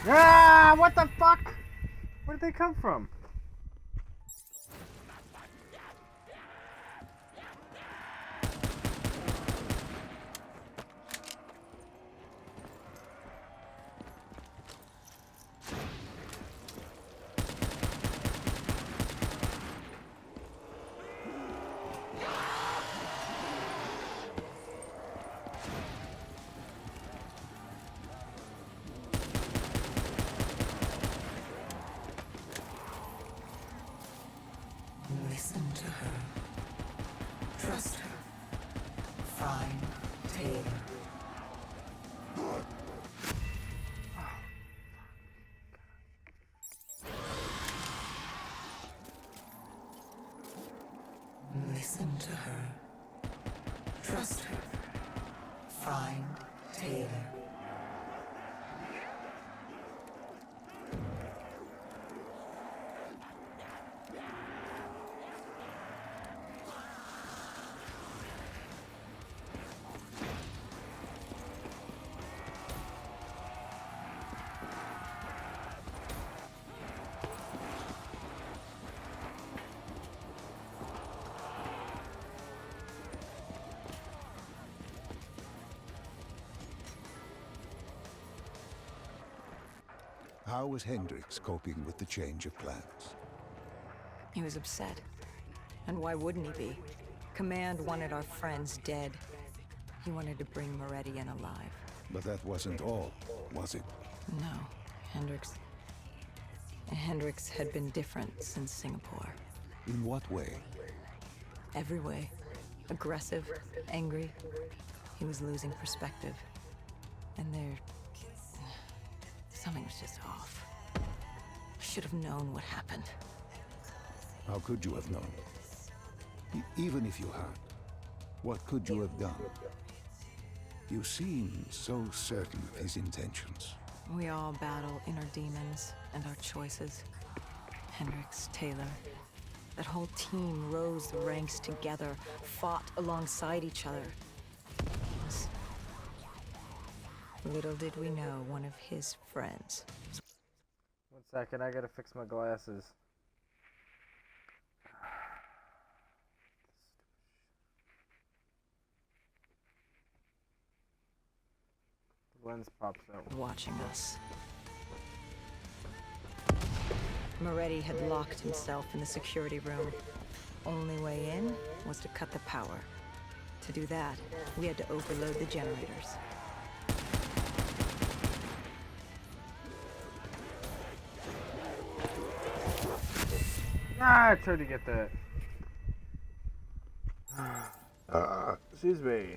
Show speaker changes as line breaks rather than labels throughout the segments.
Ah, what the fuck? Where did they come from?
Listen to her. Trust her. Find Taylor. Listen to her. Trust her. Find Taylor.
How was Hendrix coping with the change of plans?
He was upset. And why wouldn't he be? Command wanted our friends dead. He wanted to bring Moretti in alive.
But that wasn't all, was it?
No, Hendrix had been different since Singapore.
In what way?
Every way. Aggressive, angry. He was losing perspective. And something was just off. I should have known what happened.
How could you have known? Even if you had, what could you have done? You seem so certain of his intentions.
We all battle inner demons and our choices. Hendrix, Taylor. That whole team rose the ranks together, fought alongside each other. Little did we know one of his friends.
1 second, I gotta fix my glasses. The lens pops out.
Watching us. Moretti had locked himself in the security room. Only way in was to cut the power. To do that, we had to overload the generators.
Ah, I tried to get that. Excuse me.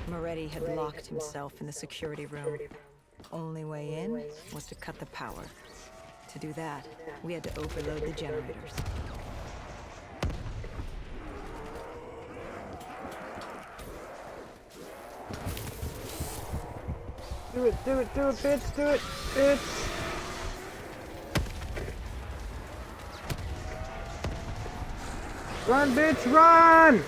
Moretti had locked himself in the security room. Only way in was to cut the power. To do that, we had to overload the generators.
Do it, bitch, do it, bitch! Run, bitch, run!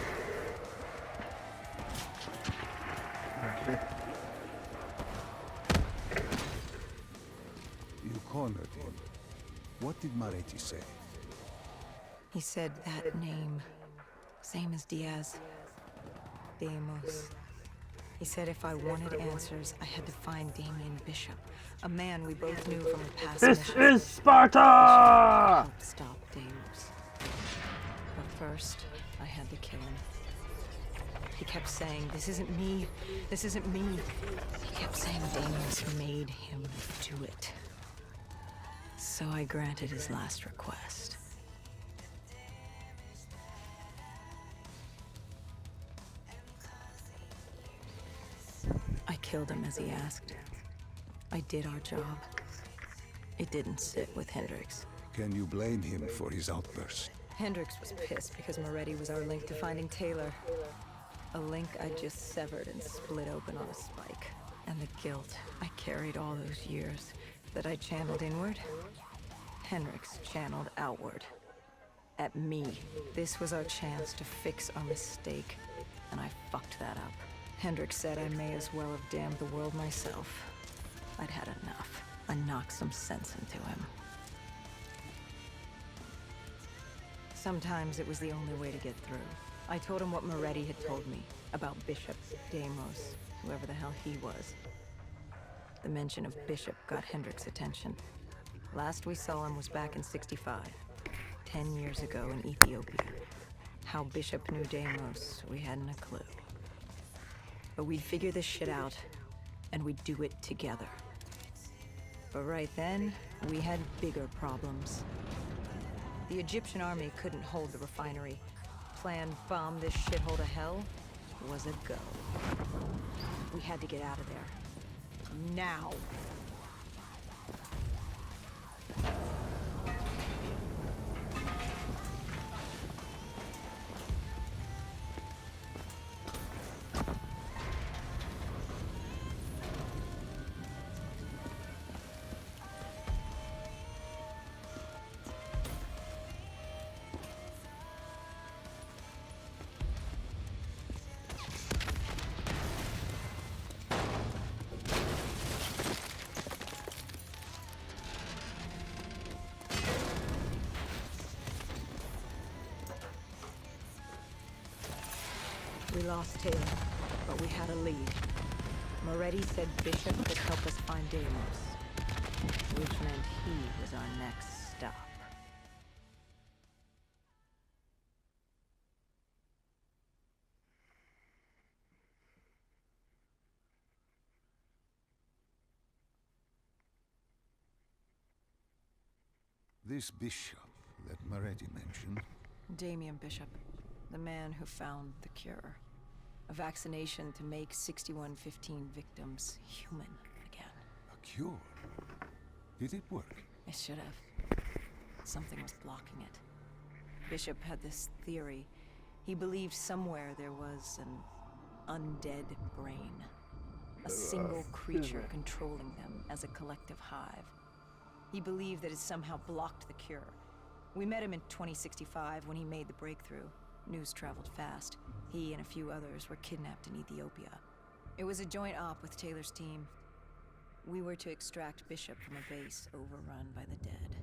You cornered him. What did Moretti say?
He said that name, same as Diaz. Deimos. He said if I wanted answers, I had to find Damien Bishop, a man we both knew from a past
This
mission.
is Sparta!
Help stop Deimos. But first, I had to kill him. He kept saying, this isn't me, this isn't me. He kept saying Deimos made him do it. So I granted his last request. I killed him as he asked. I did our job. It didn't sit with Hendrix.
Can you blame him for his outburst?
Hendrix was pissed because Moretti was our link to finding Taylor. A link I just severed and split open on a spike. And the guilt I carried all those years that I channeled inward, Hendrix channeled outward. At me. This was our chance to fix our mistake, and I fucked that up. Hendrix said I may as well have damned the world myself. I'd had enough. I knocked some sense into him. Sometimes it was the only way to get through. I told him what Moretti had told me about Bishop, Deimos, whoever the hell he was. The mention of Bishop got Hendrix's attention. Last we saw him was back in '65, 10 years ago in Ethiopia. How Bishop knew Deimos, we hadn't a clue. But we'd figure this shit out, and we'd do it together. But right then, we had bigger problems. The Egyptian army couldn't hold the refinery. Plan bomb this shithole to hell was a go. We had to get out of there. Now! We lost Taylor, but we had a lead. Moretti said Bishop could help us find Deimos, which meant he was our next stop.
This bishop that Moretti mentioned,
Damien Bishop, the man who found the cure. A vaccination to make 6115 victims human again.
a cure. Did it work?
It should have. Something was blocking it. Bishop had this theory. He believed somewhere there was an undead brain. A single creature controlling them as a collective hive. He believed that it somehow blocked the cure. We met him in 2065 when he made the breakthrough. News traveled fast. He and a few others were kidnapped in Ethiopia. It was a joint op with Taylor's team. We were to extract Bishop from a base overrun by the dead.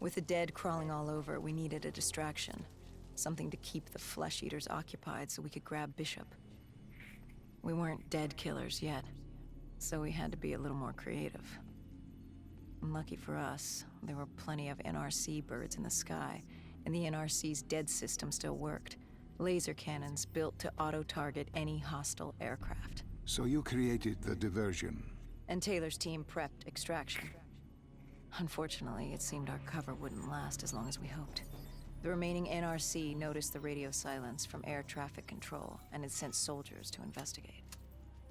With the dead crawling all over, we needed a distraction. Something to keep the flesh eaters occupied so we could grab Bishop. We weren't dead killers yet, so we had to be a little more creative. Lucky for us, there were plenty of NRC birds in the sky, and the NRC's dead system still worked. Laser cannons built to auto-target any hostile aircraft.
So you created the diversion.
And Taylor's team prepped extraction. Unfortunately, it seemed our cover wouldn't last as long as we hoped. The remaining NRC noticed the radio silence from air traffic control and had sent soldiers to investigate.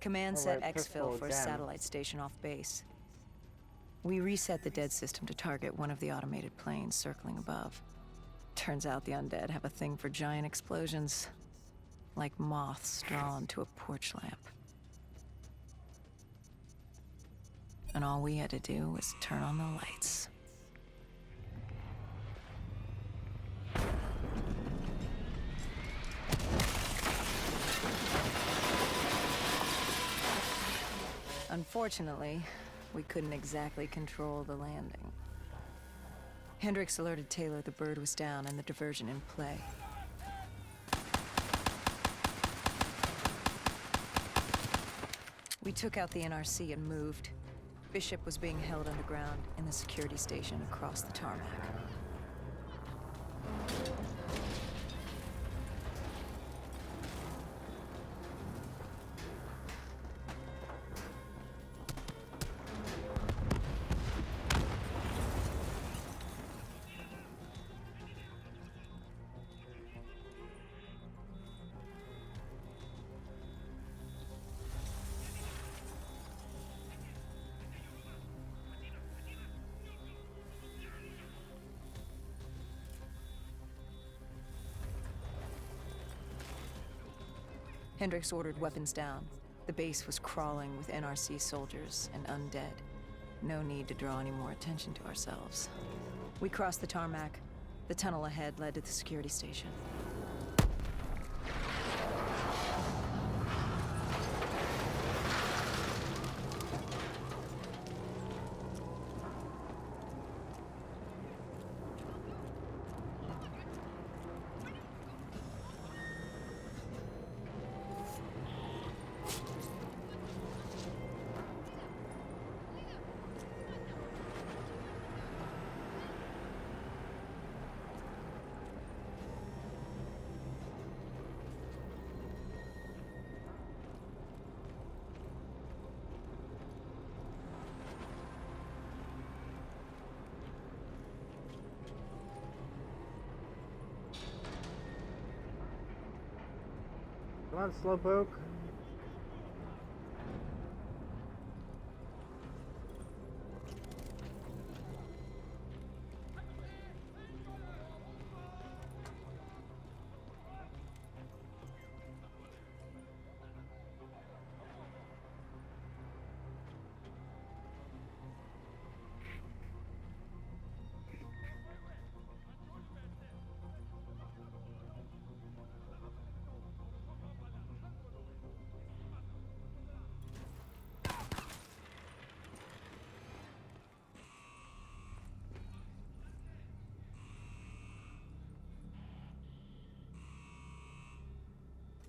Command set exfil for a satellite station off base. We reset the dead system to target one of the automated planes circling above. Turns out the undead have a thing for giant explosions, like moths drawn to a porch lamp. And all we had to do was turn on the lights. Unfortunately, we couldn't exactly control the landing. Hendrix alerted Taylor the bird was down and the diversion in play. We took out the NRC and moved. Bishop was being held underground in the security station across the tarmac. Hendrix ordered weapons down. The base was crawling with NRC soldiers and undead. No need to draw any more attention to ourselves. We crossed the tarmac. The tunnel ahead led to the security station.
Come on, Slowpoke.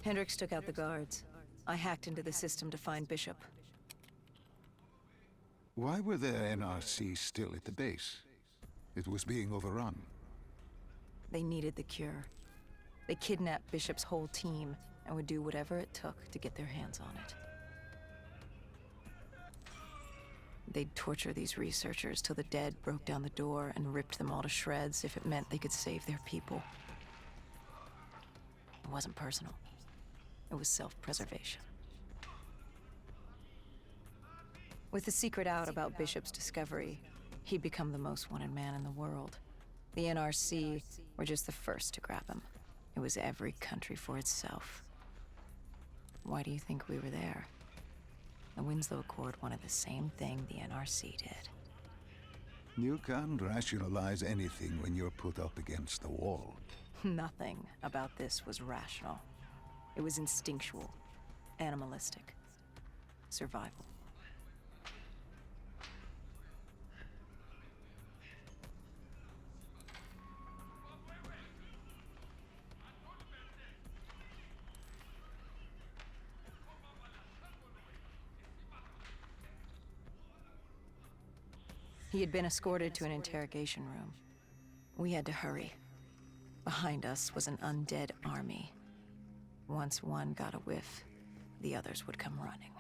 Hendrix took out the guards. I hacked into the system to find Bishop.
Why were there NRC still at the base? It was being overrun.
They needed the cure. They kidnapped Bishop's whole team and would do whatever it took to get their hands on it. They'd torture these researchers till the dead broke down the door and ripped them all to shreds if it meant they could save their people. It wasn't personal. It was self-preservation. With the secret out about Bishop's discovery, he'd become the most wanted man in the world. The NRC were just the first to grab him. It was every country for itself. Why do you think we were there? The Winslow Accord wanted the same thing the NRC did.
You can't rationalize anything when you're put up against the wall.
Nothing about this was rational. It was instinctual, animalistic, survival. He had been escorted to an interrogation room. We had to hurry. Behind us was an undead army. Once one got a whiff, the others would come running.